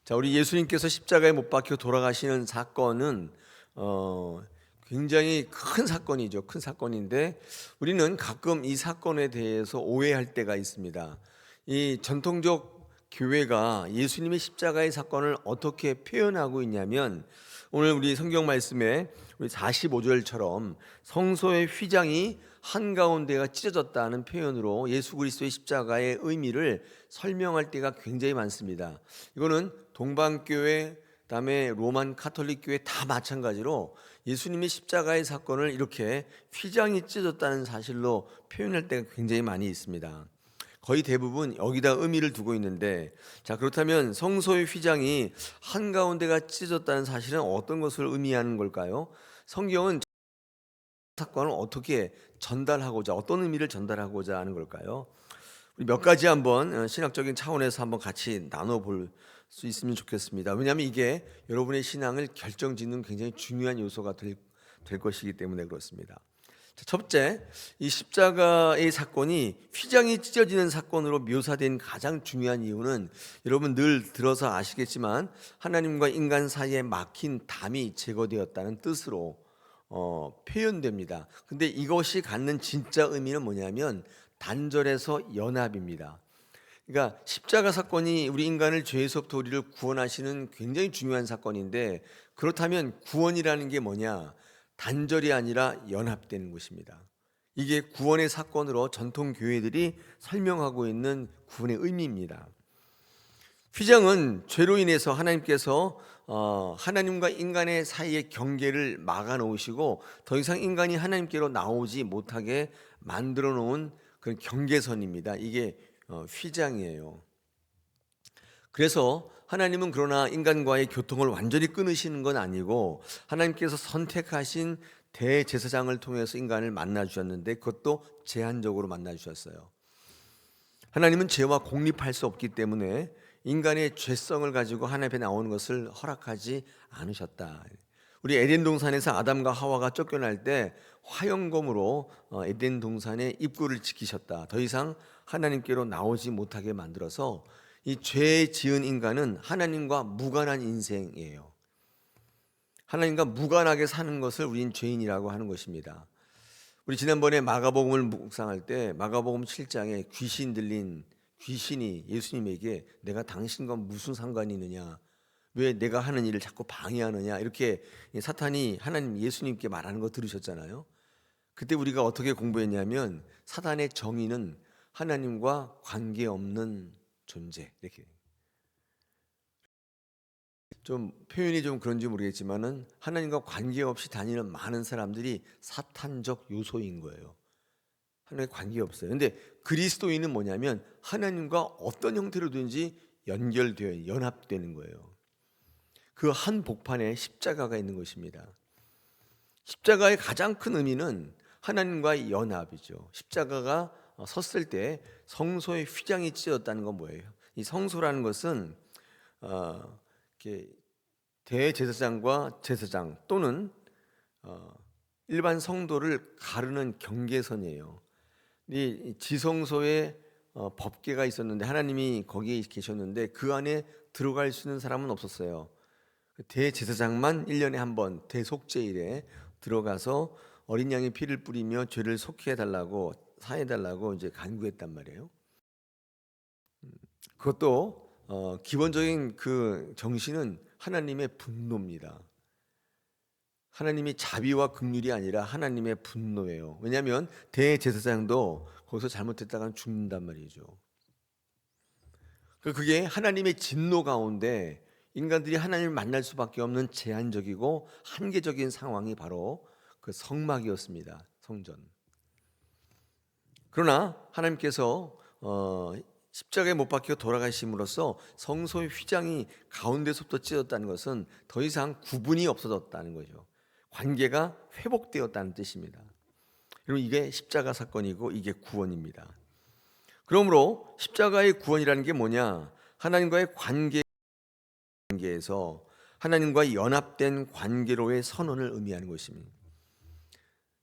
자, 우리 예수님께서 십자가에 못 박혀 돌아가시는 사건은 굉장히 큰 사건이죠. 큰 사건인데 우리는 가끔 이 사건에 대해서 오해할 때가 있습니다. 이 전통적 교회가 예수님의 십자가의 사건을 어떻게 표현하고 있냐면, 오늘 우리 성경 말씀에 우리 45절처럼 성소의 휘장이 한가운데가 찢어졌다는 표현으로 예수 그리스도의 십자가의 의미를 설명할 때가 굉장히 많습니다. 이거는 동방교회, 그다음에 로만 카톨릭 교회 다 마찬가지로 예수님의 십자가의 사건을 이렇게 휘장이 찢어졌다는 사실로 표현할 때가 굉장히 많이 있습니다. 거의 대부분 여기다 의미를 두고 있는데, 자, 그렇다면 성소의 휘장이 한가운데가 찢어졌다는 사실은 어떤 것을 의미하는 걸까요? 성경은 사건을 어떻게 전달하고자, 어떤 의미를 전달하고자 하는 걸까요? 우리 몇 가지 한번 신학적인 차원에서 한번 같이 나눠볼 수 있으면 좋겠습니다. 왜냐하면 이게 여러분의 신앙을 결정짓는 굉장히 중요한 요소가 될 것이기 때문에 그렇습니다. 자, 첫째, 이 십자가의 사건이 휘장이 찢어지는 사건으로 묘사된 가장 중요한 이유는, 여러분 늘 들어서 아시겠지만 하나님과 인간 사이에 막힌 담이 제거되었다는 뜻으로 표현됩니다. 근데 이것이 갖는 진짜 의미는 뭐냐면 단절에서 연합입니다. 그러니까 십자가 사건이 우리 인간을 죄에서부터 우리를 구원하시는 굉장히 중요한 사건인데, 그렇다면 구원이라는 게 뭐냐? 단절이 아니라 연합되는 것입니다. 이게 구원의 사건으로 전통 교회들이 설명하고 있는 구원의 의미입니다. 휘장은 죄로 인해서 하나님께서 하나님과 인간의 사이의 경계를 막아 놓으시고 더 이상 인간이 하나님께로 나오지 못하게 만들어 놓은 그런 경계선입니다. 이게 휘장이에요. 그래서 하나님은 그러나 인간과의 교통을 완전히 끊으시는 건 아니고, 하나님께서 선택하신 대제사장을 통해서 인간을 만나 주셨는데 그것도 제한적으로 만나 주셨어요. 하나님은 죄와 공립할 수 없기 때문에 인간의 죄성을 가지고 하나님 앞에 나오는 것을 허락하지 않으셨다. 우리 에덴 동산에서 아담과 하와가 쫓겨날 때 화영검으로 에덴 동산의 입구를 지키셨다. 더 이상 하나님께로 나오지 못하게 만들어서 이 죄 지은 인간은 하나님과 무관한 인생이에요. 하나님과 무관하게 사는 것을 우린 죄인이라고 하는 것입니다. 우리 지난번에 마가복음을 묵상할 때 마가복음 7장에 귀신 들린 귀신이 예수님에게 내가 당신과 무슨 상관이 있느냐, 왜 내가 하는 일을 자꾸 방해하느냐, 이렇게 사탄이 하나님 예수님께 말하는 거 들으셨잖아요. 그때 우리가 어떻게 공부했냐면 사탄의 정의는 하나님과 관계없는 존재, 이렇게 좀 표현이 좀 그런지 모르겠지만은 하나님과 관계없이 다니는 많은 사람들이 사탄적 요소인 거예요. 하나님 관계없어요. 근데 그리스도인은 뭐냐면 하나님과 어떤 형태로든지 연결되어 연합되는 거예요. 그 한 복판에 십자가가 있는 것입니다. 십자가의 가장 큰 의미는 하나님과의 연합이죠. 십자가가 섰을 때 성소의 휘장이 찢어졌다는 건 뭐예요? 이 성소라는 것은 이렇게 대제사장과 제사장 또는 일반 성도를 가르는 경계선이에요. 이 지성소에 법궤가 있었는데 하나님이 거기에 계셨는데 그 안에 들어갈 수 있는 사람은 없었어요. 대제사장만 1년에 한 번 대속죄일에 들어가서 어린 양의 피를 뿌리며 죄를 속해 달라고 사해 달라고 이제 간구했단 말이에요. 그것도 기본적인 그 정신은 하나님의 분노입니다. 하나님이 자비와 긍휼이 아니라 하나님의 분노예요. 왜냐하면 대제사장도 거기서 잘못했다가는 죽는단 말이죠. 그게 하나님의 진노 가운데 인간들이 하나님을 만날 수밖에 없는 제한적이고 한계적인 상황이 바로 그 성막이었습니다. 성전. 그러나 하나님께서 십자가에 못 박혀 돌아가심으로써 성소의 휘장이 가운데서부터 찢어졌다는 것은 더 이상 구분이 없어졌다는 거죠. 관계가 회복되었다는 뜻입니다. 여러분, 이게 십자가 사건이고 이게 구원입니다. 그러므로 십자가의 구원이라는 게 뭐냐? 하나님과의 관계에서 하나님과 연합된 관계로의 선언을 의미하는 것입니다.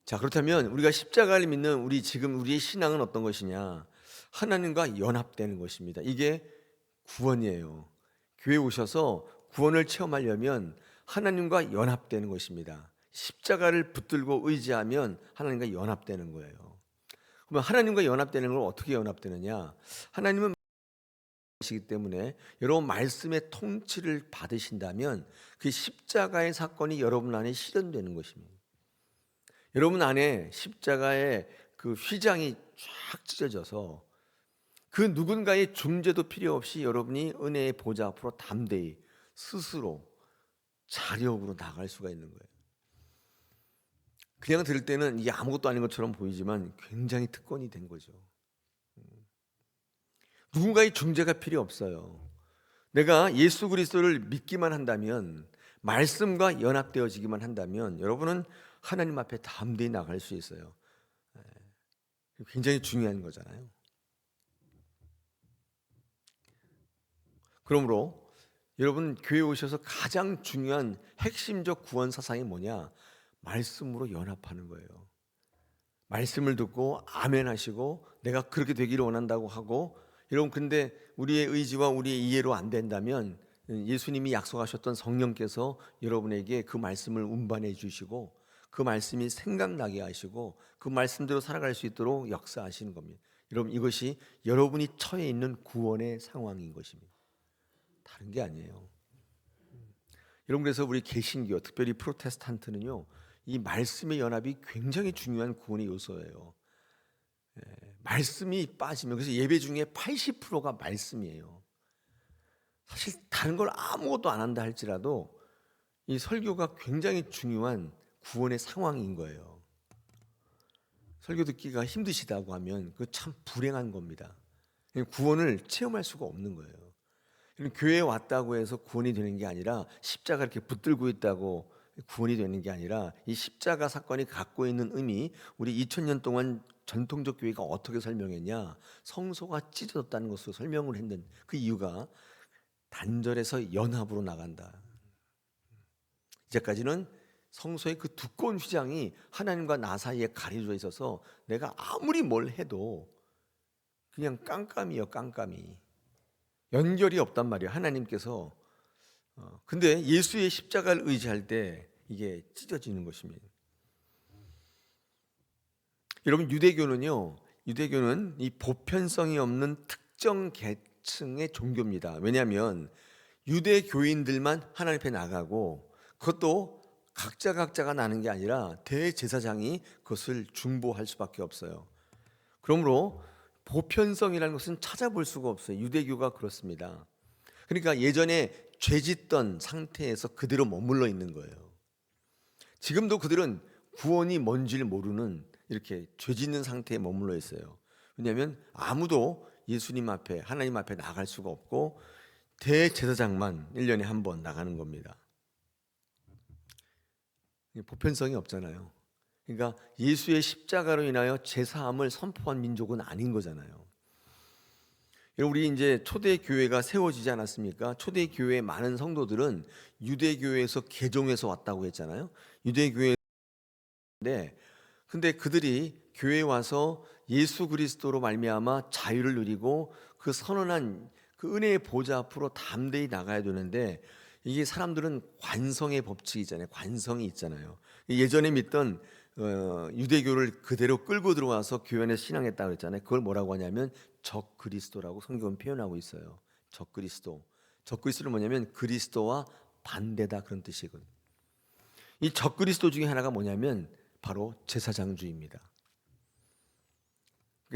자, 그렇다면 우리가 십자가를 믿는 우리의 신앙은 어떤 것이냐? 하나님과 연합되는 것입니다. 이게 구원이에요. 교회 오셔서 구원을 체험하려면 하나님과 연합되는 것입니다. 십자가를 붙들고 의지하면 하나님과 연합되는 거예요. 그러면 하나님과 연합되는 걸 어떻게 연합되느냐? 하나님은 시기 때문에 여러분 말씀의 통치를 받으신다면 그 십자가의 사건이 여러분 안에 실현되는 것입니다. 여러분 안에 십자가의 그 휘장이 쫙 찢어져서 그 누군가의 중재도 필요 없이 여러분이 은혜의 보좌 앞으로 담대히 스스로 자력으로 나갈 수가 있는 거예요. 그냥 들을 때는 이게 아무것도 아닌 것처럼 보이지만 굉장히 특권이 된 거죠. 누군가의 중재가 필요 없어요. 내가 예수 그리스도를 믿기만 한다면, 말씀과 연합되어지기만 한다면 여러분은 하나님 앞에 담대히 나갈 수 있어요. 굉장히 중요한 거잖아요. 그러므로 여러분 교회 오셔서 가장 중요한 핵심적 구원 사상이 뭐냐? 말씀으로 연합하는 거예요. 말씀을 듣고 아멘 하시고 내가 그렇게 되기를 원한다고 하고, 여러분 근데 우리의 의지와 우리의 이해로 안 된다면 예수님이 약속하셨던 성령께서 여러분에게 그 말씀을 운반해 주시고 그 말씀이 생각나게 하시고 그 말씀대로 살아갈 수 있도록 역사하시는 겁니다. 여러분 이것이 여러분이 처해 있는 구원의 상황인 것입니다. 다른 게 아니에요. 여러분 그래서 우리 개신교 특별히 프로테스탄트는요 이 말씀의 연합이 굉장히 중요한 구원의 요소예요. 말씀이 빠지면, 그래서 예배 중에 80%가 말씀이에요. 사실 다른 걸 아무것도 안 한다 할지라도 이 설교가 굉장히 중요한 구원의 상황인 거예요. 설교 듣기가 힘드시다고 하면 그 참 불행한 겁니다. 구원을 체험할 수가 없는 거예요. 교회에 왔다고 해서 구원이 되는 게 아니라, 십자가 이렇게 붙들고 있다고 구원이 되는 게 아니라, 이 십자가 사건이 갖고 있는 의미, 우리 2000년 동안 전통적 교회가 어떻게 설명했냐? 성소가 찢어졌다는 것으로 설명을 했는 그 이유가 단절해서 연합으로 나간다. 이제까지는 성소의 그 두꺼운 휘장이 하나님과 나 사이에 가려져 있어서 내가 아무리 뭘 해도 그냥 깜깜이요, 깜깜이. 연결이 없단 말이에요. 하나님께서. 근데 예수의 십자가를 의지할 때 이게 찢어지는 것입니다. 여러분 유대교는 이 보편성이 없는 특정 계층의 종교입니다. 왜냐하면 유대 교인들만 하나님 앞에 나가고, 그것도 각자가 나는 게 아니라 대제사장이 그것을 중보할 수밖에 없어요. 그러므로 보편성이라는 것은 찾아볼 수가 없어요. 유대교가 그렇습니다. 그러니까 예전에 죄짓던 상태에서 그대로 머물러 있는 거예요. 지금도 그들은 구원이 뭔지를 모르는 이렇게 죄짓는 상태에 머물러 있어요. 왜냐하면 아무도 예수님 앞에, 하나님 앞에 나갈 수가 없고 대제사장만 1년에 한 번 나가는 겁니다. 보편성이 없잖아요. 그러니까 예수의 십자가로 인하여 제사함을 선포한 민족은 아닌 거잖아요. 우리 이제 초대 교회가 세워지지 않았습니까? 초대 교회의 많은 성도들은 유대 교회에서 개종해서 왔다고 했잖아요. 유대 교회인데, 근데 그들이 교회에 와서 예수 그리스도로 말미암아 자유를 누리고 그 선언한 그 은혜의 보좌 앞으로 담대히 나가야 되는데, 이게 사람들은 관성의 법칙이잖아요. 관성이 있잖아요. 예전에 믿던 유대교를 그대로 끌고 들어와서 교회 안에 신앙했다고 했잖아요. 그걸 뭐라고 하냐면 적그리스도라고 성경은 표현하고 있어요. 적그리스도. 적그리스도는 뭐냐면 그리스도와 반대다, 그런 뜻이거든요. 이 적그리스도 중에 하나가 뭐냐면 바로 제사장주의입니다.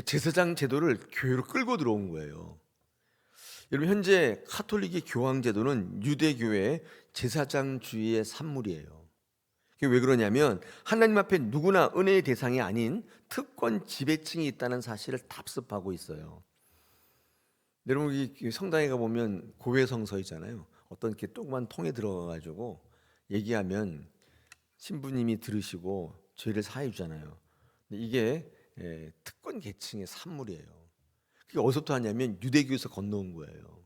제사장 제도를 교회로 끌고 들어온 거예요. 여러분 현재 카톨릭의 교황 제도는 유대교의 제사장주의의 산물이에요. 왜 그러냐면 하나님 앞에 누구나 은혜의 대상이 아닌 특권 지배층이 있다는 사실을 답습하고 있어요. 여러분 이 성당에 가보면 고해성서 있잖아요. 어떤 이렇게 조그만 통에 들어가가지고 얘기하면 신부님이 들으시고 죄를 사해 주잖아요. 이게 특권 계층의 산물이에요. 그게 어디서부터 하냐면 유대교에서 건너온 거예요.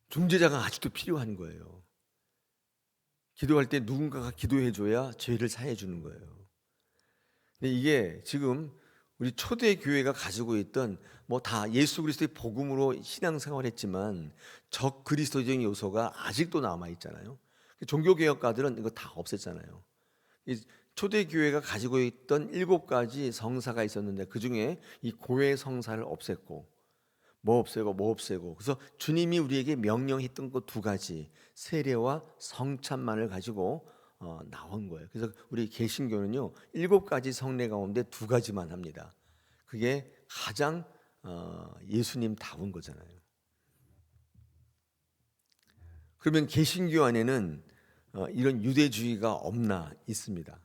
중재자가 아직도 필요한 거예요. 기도할 때 누군가가 기도해 줘야 죄를 사해 주는 거예요. 근데 이게 지금 우리 초대 교회가 가지고 있던 뭐 다 예수 그리스도의 복음으로 신앙생활했지만 적 그리스도적인 요소가 아직도 남아 있잖아요. 종교 개혁가들은 이거 다 없앴잖아요. 이 초대 교회가 가지고 있던 7가지 성사가 있었는데 그 중에 이 고해 성사를 없앴고 뭐 없애고 그래서 주님이 우리에게 명령했던 것 2가지 세례와 성찬만을 가지고 나온 거예요. 그래서 우리 개신교는요 7가지 성례 가운데 2가지만 합니다. 그게 가장 예수님다운 거잖아요. 그러면 개신교 안에는 이런 유대주의가 없나? 있습니다.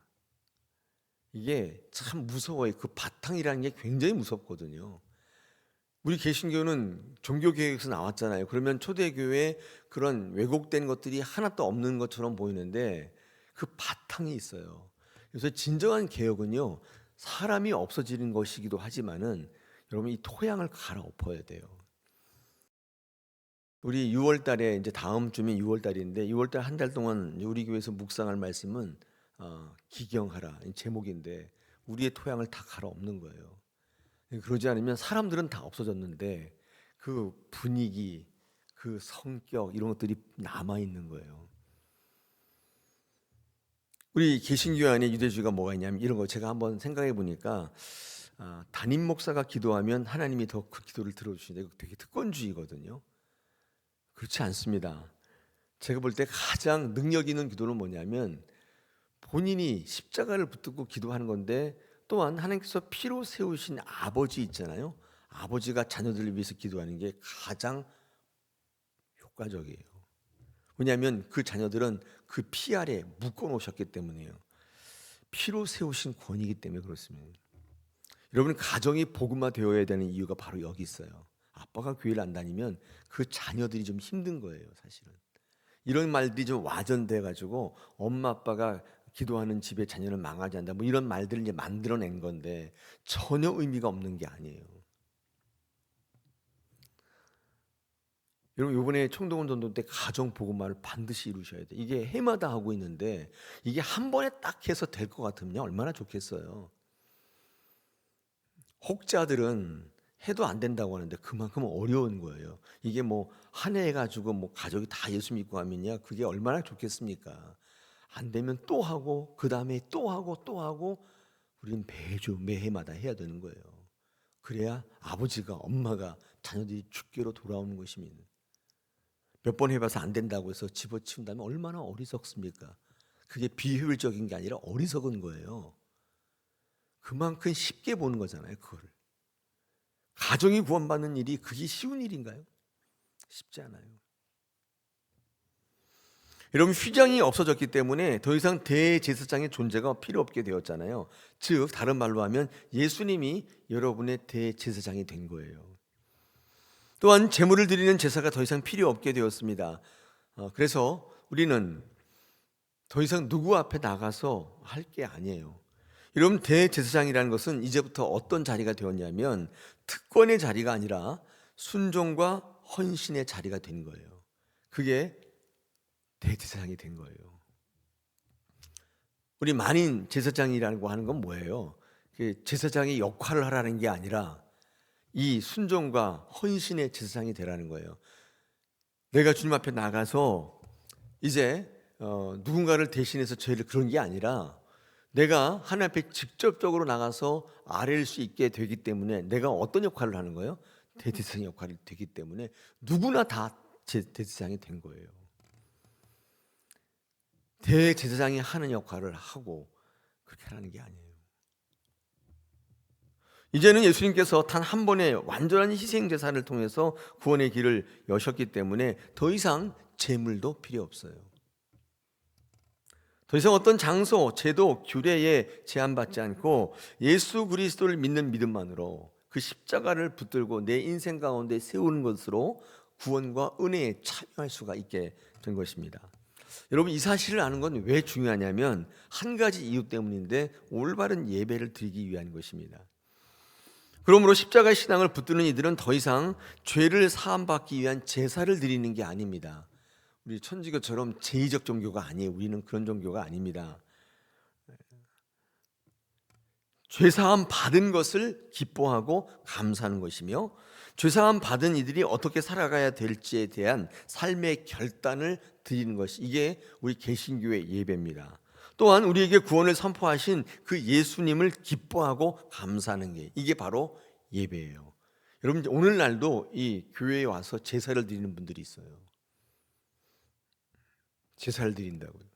이게 참 무서워요. 그 바탕이라는 게 굉장히 무섭거든요. 우리 개신교는 종교개혁에서 나왔잖아요. 그러면 초대교회에 그런 왜곡된 것들이 하나도 없는 것처럼 보이는데 그 바탕이 있어요. 그래서 진정한 개혁은요 사람이 없어지는 것이기도 하지만은 여러분 이 토양을 갈아엎어야 돼요. 우리 6월 달에 이제 다음 주면 6월 달인데 6월 달 한 달 동안 우리 교회에서 묵상할 말씀은 기경하라 제목인데 우리의 토양을 다 갈아엎는 거예요. 그러지 않으면 사람들은 다 없어졌는데 그 분위기, 그 성격 이런 것들이 남아 있는 거예요. 우리 개신교 안에 유대주의가 뭐가 있냐면 이런 거 제가 한번 생각해 보니까 담임 목사가 기도하면 하나님이 더 그 기도를 들어주시는데 되게 특권주의거든요. 그렇지 않습니다. 제가 볼 때 가장 능력 있는 기도는 뭐냐면 본인이 십자가를 붙들고 기도하는 건데 또한 하나님께서 피로 세우신 아버지 있잖아요. 아버지가 자녀들을 위해서 기도하는 게 가장 효과적이에요. 왜냐하면 그 자녀들은 그 피 아래 묶어 놓으셨기 때문이에요. 피로 세우신 권이기 때문에 그렇습니다. 여러분 가정이 복음화 되어야 되는 이유가 바로 여기 있어요. 아빠가 교회를 안 다니면 그 자녀들이 좀 힘든 거예요, 사실은. 이런 말들이 좀 와전돼 가지고 엄마 아빠가 기도하는 집에 자녀는 망하지 않는다. 뭐 이런 말들을 이제 만들어낸 건데 전혀 의미가 없는 게 아니에요. 여러분 이번에 총동원 전도 때 가정 복음화를 반드시 이루셔야 돼. 이게 해마다 하고 있는데 이게 한 번에 딱 해서 될 것 같으면 얼마나 좋겠어요. 혹자들은 해도 안 된다고 하는데 그만큼 어려운 거예요. 이게 뭐 한 해 가지고 뭐 가족이 다 예수 믿고 하면야 그게 얼마나 좋겠습니까? 안 되면 또 하고 그 다음에 또 하고 우리는 매해마다 해야 되는 거예요. 그래야 아버지가 엄마가 자녀들이 주께로 돌아오는 것입니다. 몇 번 해봐서 안 된다고 해서 집어치운다면 얼마나 어리석습니까? 그게 비효율적인 게 아니라 어리석은 거예요. 그만큼 쉽게 보는 거잖아요. 그거를. 가정이 구원받는 일이 그게 쉬운 일인가요? 쉽지 않아요. 여러분 휘장이 없어졌기 때문에 더 이상 대제사장의 존재가 필요 없게 되었잖아요. 즉 다른 말로 하면 예수님이 여러분의 대제사장이 된 거예요. 또한 제물을 드리는 제사가 더 이상 필요 없게 되었습니다. 그래서 우리는 더 이상 누구 앞에 나가서 할 게 아니에요. 여러분 대제사장이라는 것은 이제부터 어떤 자리가 되었냐면 특권의 자리가 아니라 순종과 헌신의 자리가 된 거예요. 그게 대제사장이 된 거예요. 우리 만인 제사장이라고 하는 건 뭐예요? 제사장의 역할을 하라는 게 아니라 이 순종과 헌신의 제사장이 되라는 거예요. 내가 주님 앞에 나가서 이제 누군가를 대신해서 죄를 그런 게 아니라 내가 하나님 앞에 직접적으로 나가서 아뢰일 수 있게 되기 때문에 내가 어떤 역할을 하는 거예요? 대제사장 역할이 되기 때문에 누구나 다 대제사장이 된 거예요. 대제사장이 하는 역할을 하고 그렇게 하는 게 아니에요. 이제는 예수님께서 단 한 번의 완전한 희생 제사를 통해서 구원의 길을 여셨기 때문에 더 이상 제물도 필요 없어요. 더 이상 어떤 장소, 제도, 규례에 제한받지 않고 예수 그리스도를 믿는 믿음만으로 그 십자가를 붙들고 내 인생 가운데 세우는 것으로 구원과 은혜에 참여할 수가 있게 된 것입니다. 여러분 이 사실을 아는 건 왜 중요하냐면 한 가지 이유 때문인데 올바른 예배를 드리기 위한 것입니다. 그러므로 십자가의 신앙을 붙드는 이들은 더 이상 죄를 사함받기 위한 제사를 드리는 게 아닙니다. 우리 천주교처럼 제의적 종교가 아니에요. 우리는 그런 종교가 아닙니다. 죄사함 받은 것을 기뻐하고 감사하는 것이며, 죄사함 받은 이들이 어떻게 살아가야 될지에 대한 삶의 결단을 드리는 것이, 이게 우리 개신교의 예배입니다. 또한 우리에게 구원을 선포하신 그 예수님을 기뻐하고 감사하는 게, 이게 바로 예배예요. 여러분, 오늘날도 이 교회에 와서 제사를 드리는 분들이 있어요. 제사를 드린다고요.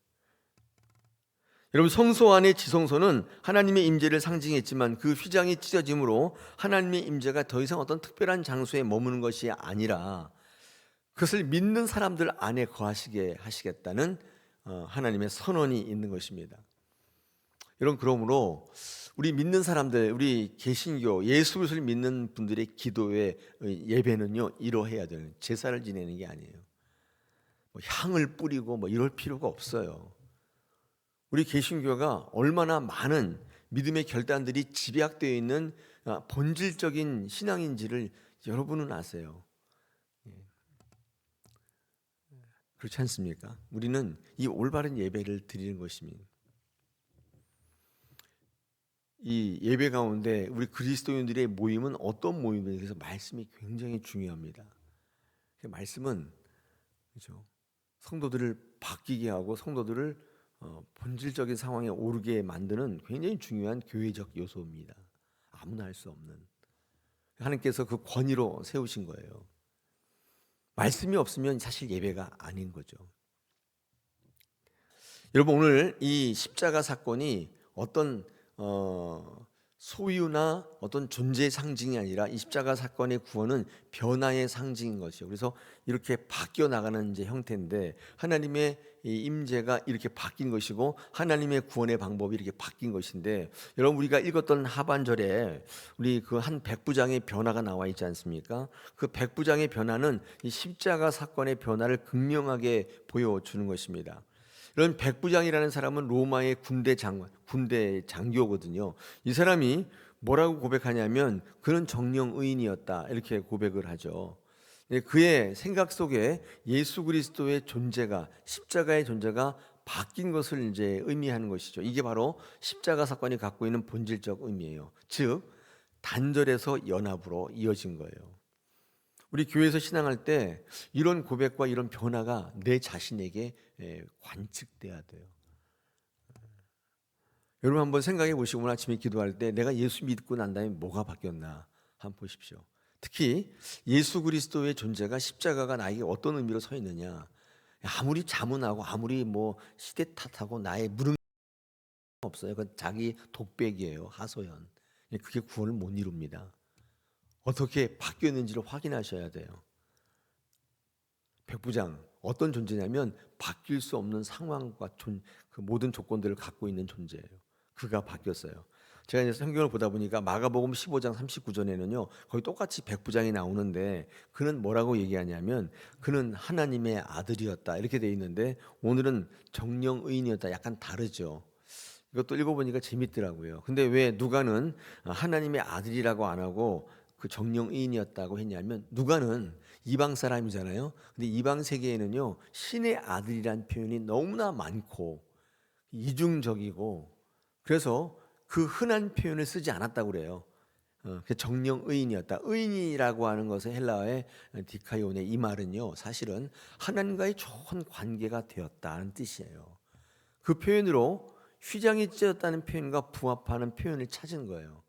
여러분, 성소 안의 지성소는 하나님의 임재를 상징했지만 그 휘장이 찢어짐으로 하나님의 임재가 더 이상 어떤 특별한 장소에 머무는 것이 아니라 그것을 믿는 사람들 안에 거하시게 하시겠다는 하나님의 선언이 있는 것입니다. 여러분, 그러므로 우리 믿는 사람들, 우리 개신교 예수 그리스도를 믿는 분들의 기도의 예배는요, 이러해야 되는, 제사를 지내는 게 아니에요. 뭐 향을 뿌리고 뭐 이럴 필요가 없어요. 우리 개신교가 얼마나 많은 믿음의 결단들이 집약되어 있는 본질적인 신앙인지를 여러분은 아세요. 그렇지 않습니까? 우리는 이 올바른 예배를 드리는 것입니다. 이 예배 가운데 우리 그리스도인들의 모임은 어떤 모임인지, 그래서 말씀이 굉장히 중요합니다. 말씀은 그렇죠, 성도들을 바뀌게 하고 성도들을 본질적인 상황에 오르게 만드는 굉장히 중요한 교회적 요소입니다. 아무나 할 수 없는, 하나님께서 그 권위로 세우신 거예요. 말씀이 없으면 사실 예배가 아닌 거죠. 여러분, 오늘 이 십자가 사건이 어떤 소유나 어떤 존재의 상징이 아니라 이 십자가 사건의 구원은 변화의 상징인 것이요. 그래서 이렇게 바뀌어 나가는 이제 형태인데, 하나님의 이 임재가 이렇게 바뀐 것이고 하나님의 구원의 방법이 이렇게 바뀐 것인데, 여러분, 우리가 읽었던 하반절에 우리 그 한 백부장의 변화가 나와 있지 않습니까? 그 백부장의 변화는 이 십자가 사건의 변화를 극명하게 보여주는 것입니다. 이런 백부장이라는 사람은 로마의 군대 장교거든요. 이 사람이 뭐라고 고백하냐면 그는 정령 의인이었다, 이렇게 고백을 하죠. 그의 생각 속에 예수 그리스도의 존재가, 십자가의 존재가 바뀐 것을 이제 의미하는 것이죠. 이게 바로 십자가 사건이 갖고 있는 본질적 의미예요. 즉, 단절에서 연합으로 이어진 거예요. 우리 교회에서 신앙할 때 이런 고백과 이런 변화가 내 자신에게 관측돼야 돼요. 여러분, 한번 생각해 보시고 오늘 아침에 기도할 때 내가 예수 믿고 난 다음에 뭐가 바뀌었나 한번 보십시오. 특히 예수 그리스도의 존재가, 십자가가 나에게 어떤 의미로 서 있느냐. 아무리 자문하고 아무리 뭐 시대 탓하고 나의 물음 없어요. 그건 자기 독백이에요. 하소연. 그게 구원을 못 이룹니다. 어떻게 바뀌었는지를 확인하셔야 돼요. 백부장, 어떤 존재냐면 바뀔 수 없는 상황과 그 모든 조건들을 갖고 있는 존재예요. 그가 바뀌었어요. 제가 이제 성경을 보다 보니까 마가복음 15장 39절에는요 거의 똑같이 백부장이 나오는데, 그는 뭐라고 얘기하냐면 그는 하나님의 아들이었다, 이렇게 돼 있는데 오늘은 정령 의인이었다, 약간 다르죠. 이것도 읽어보니까 재밌더라고요. 근데 왜 누가는 하나님의 아들이라고 안 하고 그 정령 의인이었다고 했냐면, 누가는 이방 사람이잖아요. 근데 이방 세계에는요 신의 아들이란 표현이 너무나 많고 이중적이고, 그래서 그 흔한 표현을 쓰지 않았다고 그래요. 정령 의인이었다. 의인이라고 하는 것은 헬라어의 디카이온의 이 말은요 사실은 하나님과의 좋은 관계가 되었다는 뜻이에요. 그 표현으로 휘장이 찢어졌다는 표현과 부합하는 표현을 찾은 거예요.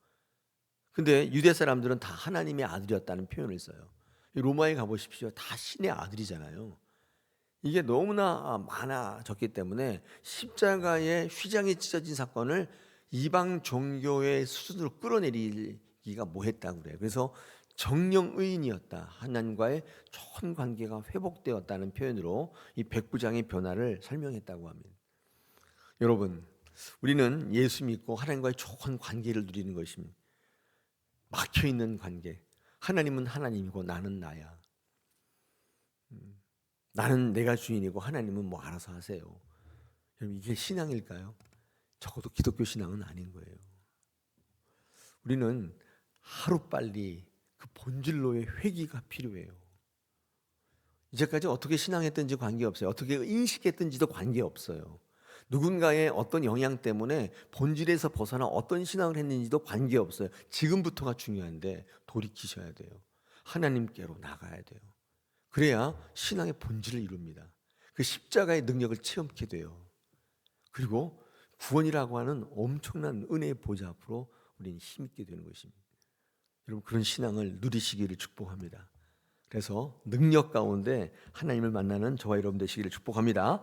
근데 유대 사람들은 다 하나님의 아들이었다는 표현을 써요. 로마에 가보십시오. 다 신의 아들이잖아요. 이게 너무나 많아졌기 때문에 십자가의 휘장이 찢어진 사건을 이방 종교의 수준으로 끌어내리기가 뭐했다고 그래요. 그래서 정령 의인이었다, 하나님과의 좋은 관계가 회복되었다는 표현으로 이 백부장의 변화를 설명했다고 합니다. 여러분, 우리는 예수 믿고 하나님과의 좋은 관계를 누리는 것입니다. 막혀있는 관계. 하나님은 하나님이고 나는 나야. 나는 내가 주인이고 하나님은 뭐 알아서 하세요. 여러분, 이게 신앙일까요? 적어도 기독교 신앙은 아닌 거예요. 우리는 하루빨리 그 본질로의 회귀가 필요해요. 이제까지 어떻게 신앙했든지 관계없어요. 어떻게 인식했든지도 관계없어요. 누군가의 어떤 영향 때문에 본질에서 벗어나 어떤 신앙을 했는지도 관계없어요. 지금부터가 중요한데 돌이키셔야 돼요. 하나님께로 나가야 돼요. 그래야 신앙의 본질을 이룹니다. 그 십자가의 능력을 체험하게 돼요. 그리고 구원이라고 하는 엄청난 은혜의 보좌 앞으로 우리는 힘있게 되는 것입니다. 여러분, 그런 신앙을 누리시기를 축복합니다. 그래서 능력 가운데 하나님을 만나는 저와 여러분 되시기를 축복합니다.